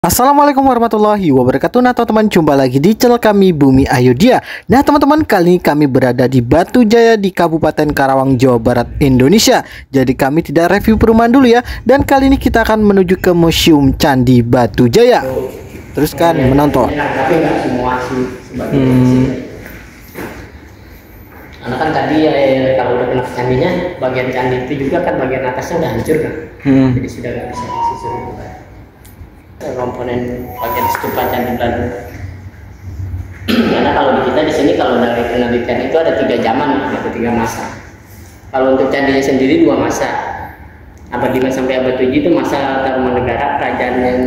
Assalamualaikum warahmatullahi wabarakatuh. Nah teman-teman, jumpa lagi di channel kami Bumi Ayodhya. Nah teman-teman, kali ini kami berada di Batu Jaya di Kabupaten Karawang, Jawa Barat, Indonesia. Jadi kami tidak review perumahan dulu ya. Dan kali ini kita akan menuju ke Museum Candi Batu Jaya. Teruskan menonton. Tapi nggak semua sih karena kan tadi ya, kalau udah kena candinya, bagian candi itu juga kan bagian atasnya udah hancur kan. Jadi sudah nggak bisa disusun juga. Komponen bagian stupa candi Belanda. Karena kalau di kita di sini kalau dari penelitian itu ada 3 zaman, ada 3 masa. Kalau untuk candinya sendiri 2 masa. Abad 5 sampai abad 7 itu masa Tarumanegara, kerajaan yang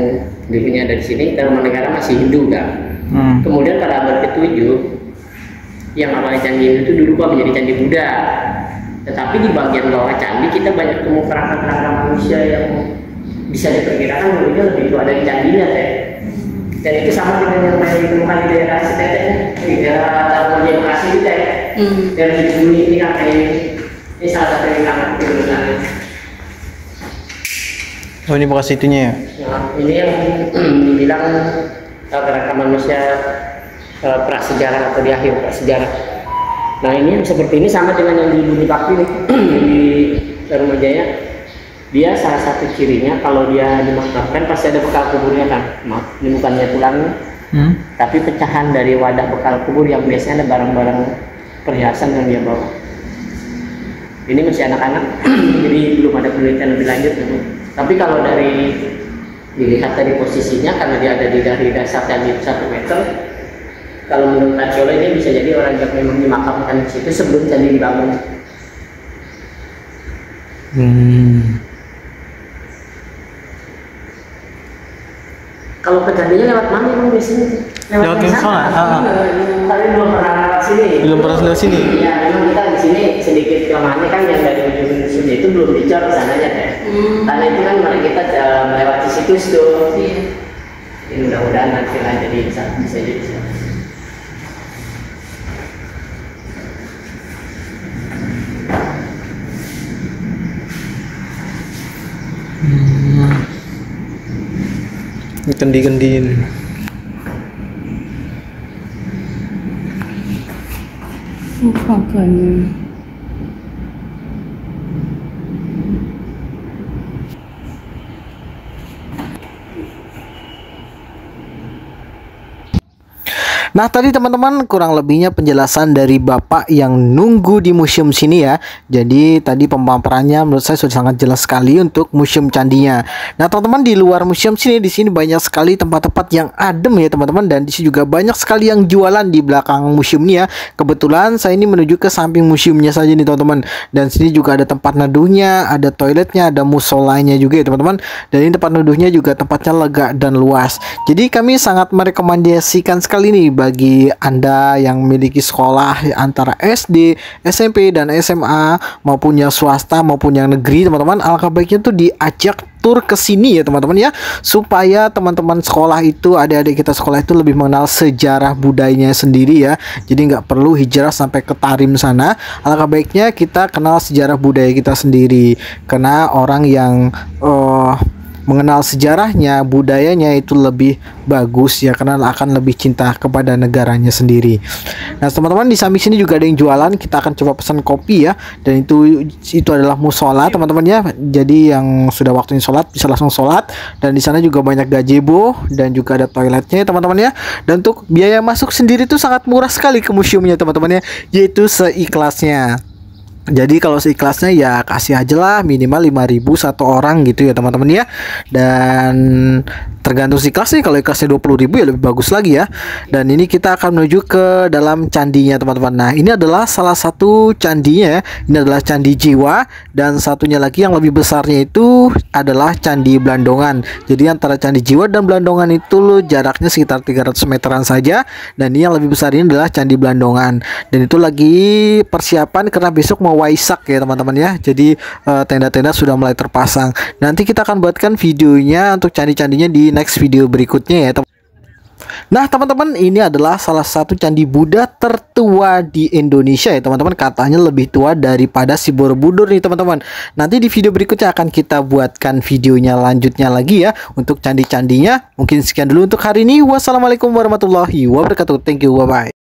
dulunya ada di sini. Tarumanegara masih Hindu kan. Kemudian pada abad ke-7 yang awalnya candi Hindu itu dirubah menjadi candi Buddha. Tetapi di bagian bawah candi kita banyak temu kerangka-kerangka manusia yang bisa diperkirakan dulunya lebih tua dari candinya teh. Dan itu sama dengan yang banyak ditemukan di daerah Sitete, di daerah Taruman Bekasi itu teh. Dan di sini ini kan ini salah satu yang sangat digunakan. Oh, ini bekas itunya ya? Nah, ini yang dibilang kerangka manusia prasejarah atau di akhir prasejarah. Nah ini yang seperti ini sama dengan yang di Bumi Bakti nih, di Tarumanjaya. Dia salah satu cirinya kalau dia dimakamkan pasti ada bekal kuburnya kan. Maaf, ini bukannya tulang, tapi pecahan dari wadah bekal kubur yang biasanya ada barang-barang perhiasan yang dia bawa. Ini masih anak-anak, jadi belum ada penelitian lebih lanjut. Tapi kalau dari dilihat dari posisinya, karena dia ada dari dasar candi 1 meter, kalau menurut arkeolog ini bisa jadi orang yang memang dimakamkan di situ sebelum candi dibangun. Kalau ke candinya lewat mana emang biasanya? Lewat sana. Tapi belum pernah lewat sini. Belum pernah lewat sini. Iya, memang kita di sini sedikit kelemahannya kan yang dari ujung museumnya itu belum dicor ke sananya kan. Karena itu kan mari kita melewati situs tuh. Iya. Ini mudah-mudahan nanti lah jadi bisa jadi. Kendi-kendiin. Nah tadi teman-teman kurang lebihnya penjelasan dari Bapak yang nunggu di museum sini ya. Jadi tadi pemaparannya menurut saya sudah sangat jelas sekali untuk museum candinya. Nah teman-teman, di luar museum sini, di sini banyak sekali tempat-tempat yang adem ya teman-teman. Dan di sini juga banyak sekali yang jualan di belakang museum ini ya. Kebetulan saya ini menuju ke samping museumnya saja nih teman-teman. Dan sini juga ada tempat neduhnya, ada toiletnya, ada musolanya juga ya teman-teman. Dan ini tempat neduhnya juga tempatnya lega dan luas. Jadi kami sangat merekomendasikan sekali nih bagi Anda yang memiliki sekolah antara SD, SMP, dan SMA maupun yang swasta maupun yang negeri teman-teman, alangkah baiknya tuh diajak tur ke sini ya teman-teman ya, supaya teman-teman sekolah itu, adik-adik kita sekolah itu lebih mengenal sejarah budayanya sendiri ya. Jadi nggak perlu hijrah sampai ke Tarim sana. Alangkah baiknya kita kenal sejarah budaya kita sendiri, karena orang yang mengenal sejarahnya, budayanya itu lebih bagus ya, karena akan lebih cinta kepada negaranya sendiri. Nah teman-teman, di samping sini juga ada yang jualan. Kita akan coba pesan kopi ya. Dan itu adalah musola teman-teman ya. Jadi yang sudah waktunya sholat bisa langsung sholat. Dan di sana juga banyak gazebo dan juga ada toiletnya teman-teman ya. Dan untuk biaya masuk sendiri itu sangat murah sekali ke museumnya teman-teman ya, yaitu seikhlasnya. Jadi kalau seikhlasnya ya kasih aja lah minimal 5.000 satu orang gitu ya teman-teman ya. Dan tergantung seikhlasnya, kalau ikhlasnya 20.000 ya lebih bagus lagi ya. Dan ini kita akan menuju ke dalam candinya teman-teman. Nah ini adalah salah satu candinya ya. Ini adalah Candi Jiwa. Dan satunya lagi yang lebih besarnya itu adalah Candi Blandongan. Jadi antara Candi Jiwa dan Blandongan itu jaraknya sekitar 300 meteran saja. Dan ini yang lebih besar ini adalah Candi Blandongan. Dan itu lagi persiapan karena besok mau Waisak ya teman-teman ya. Jadi tenda-tenda sudah mulai terpasang. Nanti kita akan buatkan videonya untuk candi-candinya di next video berikutnya ya teman. Nah, teman-teman, ini adalah salah satu candi Buddha tertua di Indonesia ya, teman-teman. Katanya lebih tua daripada si Borobudur nih, teman-teman. Nanti di video berikutnya akan kita buatkan videonya lanjutnya lagi ya untuk candi-candinya. Mungkin sekian dulu untuk hari ini. Wassalamualaikum warahmatullahi wabarakatuh. Thank you, bye-bye.